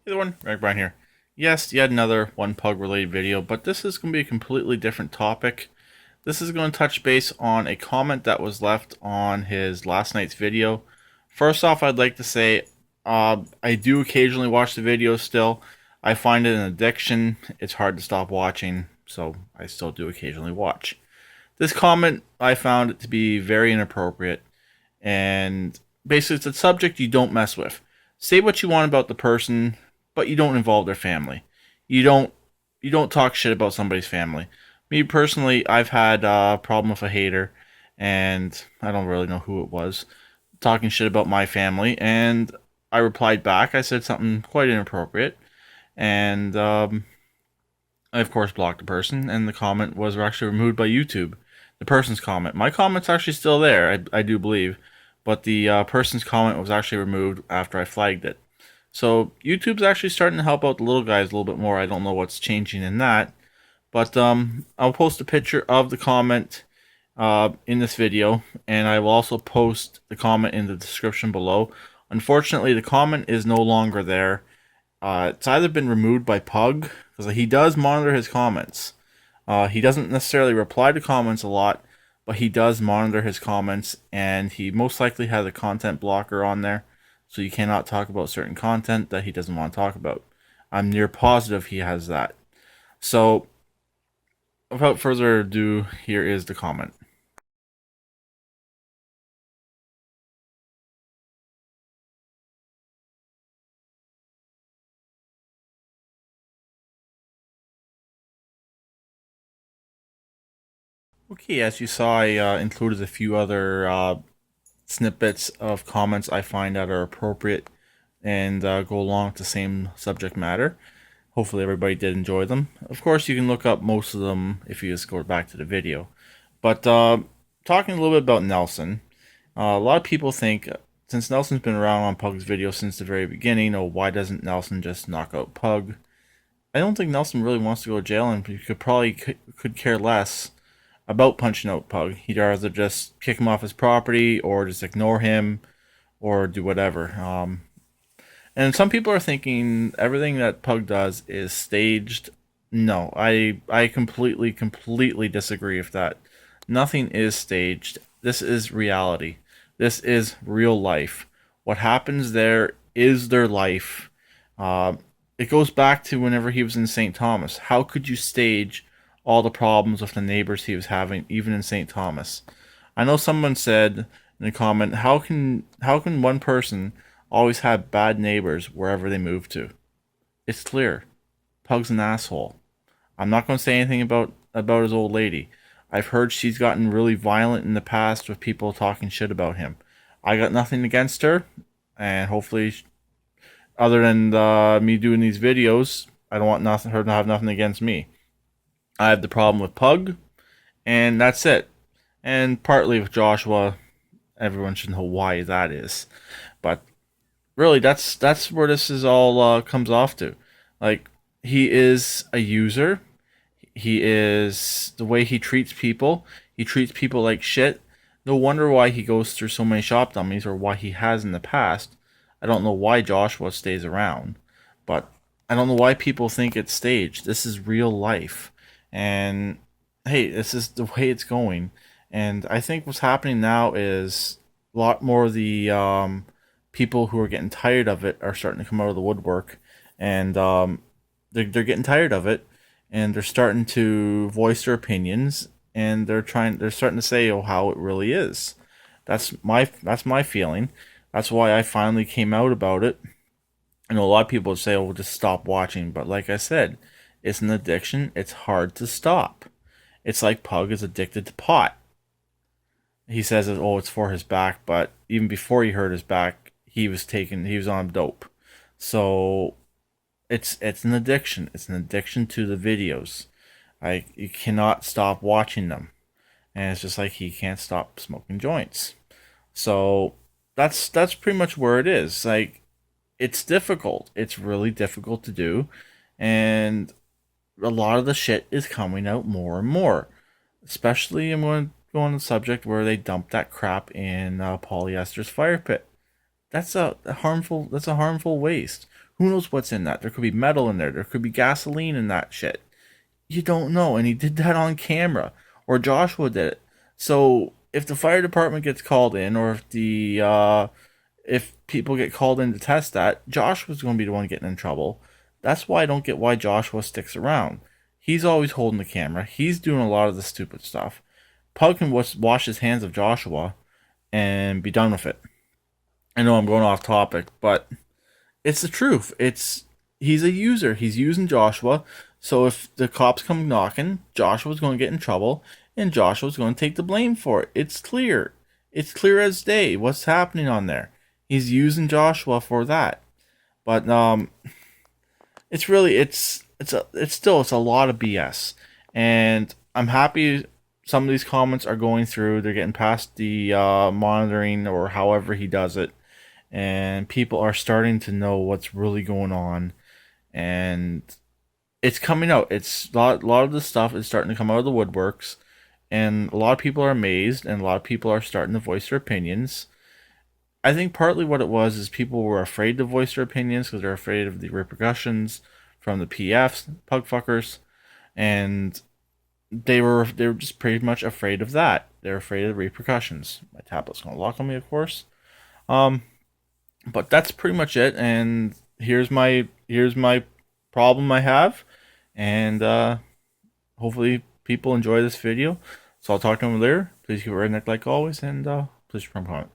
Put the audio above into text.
Hey everyone, Greg Brown here. Yes, yet another one pug related video, but this is going to be a completely different topic. This is going to touch base on a comment that was left on his last night's video. First off, I'd like to say I do occasionally watch the videos still. I find it an addiction. It's hard to stop watching, so I still do occasionally watch. This comment, I found it to be very inappropriate, and basically it's a subject you don't mess with. Say what you want about the person, but you don't involve their family. You don't you don't talk shit about somebody's family. Me personally, I've had a problem with a hater, and I don't really know who it was, talking shit about my family, and I replied back. I said something quite inappropriate, and I of course blocked the person, and the comment was actually removed by YouTube. The person's comment. My comment's actually still there, I do believe, but the person's comment was actually removed after I flagged it. So YouTube's actually starting to help out the little guys a little bit more. I don't know what's changing in that, but I'll post a picture of the comment in this video, and I will also post the comment in the description below. Unfortunately, the comment is no longer there. It's either been removed by Pug, because he does monitor his comments. He doesn't necessarily reply to comments a lot, but he does monitor his comments, and he most likely has a content blocker on there, so you cannot talk about certain content that he doesn't want to talk about. I'm near positive he has that. So, without further ado, here is the comment. Okay, as you saw, I included a few other snippets of comments I find that are appropriate and go along with the same subject matter. Hopefully everybody did enjoy them. Of course, you can look up most of them if you just go back to the video. But talking a little bit about Nelson, a lot of people think, since Nelson's been around on Pug's video since the very beginning, oh, why doesn't Nelson just knock out Pug? I don't think Nelson really wants to go to jail, and he could care less about punching out Pug. He'd rather just kick him off his property, or just ignore him, or do whatever. And some people are thinking everything that Pug does is staged. No, I completely disagree with that. Nothing is staged. This is reality. This is real life. What happens there is their life. It goes back to whenever he was in St. Thomas. How could you stage all the problems with the neighbors he was having, even in St. Thomas? I know someone said in a comment, how can one person always have bad neighbors wherever they move to? It's clear. Pug's an asshole. I'm not going to say anything about his old lady. I've heard she's gotten really violent in the past with people talking shit about him. I got nothing against her, and hopefully, other than me doing these videos, I don't want her to have nothing against me. I have the problem with Pug, and that's it. And partly with Joshua, everyone should know why that is. But really, that's where this is all comes off to. Like, he is a user. He is the way he treats people. He treats people like shit. No wonder why he goes through so many shop dummies, or why he has in the past. I don't know why Joshua stays around, but I don't know why people think it's staged. This is real life, and hey, this is the way it's going. And I think what's happening now is a lot more of the people who are getting tired of it are starting to come out of the woodwork, and they're getting tired of it, and they're starting to voice their opinions, and they're starting to say, oh, how it really is. That's my feeling. That's why I finally came out about it. I know a lot of people would say, oh, we'll just stop watching, but like I said, it's an addiction. It's hard to stop. It's like Pug is addicted to pot. He says, oh, it's for his back, but even before he hurt his back, he was on dope. So it's an addiction. It's an addiction to the videos. Like, you cannot stop watching them, and it's just like he can't stop smoking joints. So that's pretty much where it is. Like, it's difficult. It's really difficult to do, and a lot of the shit is coming out more and more. Especially, I'm going to go on the subject where they dump that crap in polyester's fire pit. That's a harmful waste. Who knows what's in that? There could be metal in there. There could be gasoline in that shit. You don't know. And he did that on camera. Or Joshua did it. So if the fire department gets called in, or if people get called in to test that, Joshua's going to be the one getting in trouble. That's why I don't get why Joshua sticks around. He's always holding the camera. He's doing a lot of the stupid stuff. Pug can wash his hands of Joshua and be done with it. I know I'm going off topic, but it's the truth. He's a user. He's using Joshua. So if the cops come knocking, Joshua's going to get in trouble, and Joshua's going to take the blame for it. It's clear. It's clear as day what's happening on there. He's using Joshua for that. But it's really it's a lot of BS. And I'm happy some of these comments are going through. They're getting past the monitoring or however he does it, and people are starting to know what's really going on, and it's coming out. It's a lot of the stuff is starting to come out of the woodworks, and a lot of people are amazed, and a lot of people are starting to voice their opinions. I think partly what it was is people were afraid to voice their opinions because they're afraid of the repercussions from the PFs, pug fuckers, and they were just pretty much afraid of that. They're afraid of the repercussions. My tablet's gonna lock on me, of course. Um, but that's pretty much it. And here's my problem I have, and hopefully people enjoy this video. So I'll talk to them later. Please keep it redneck like always, and please comment.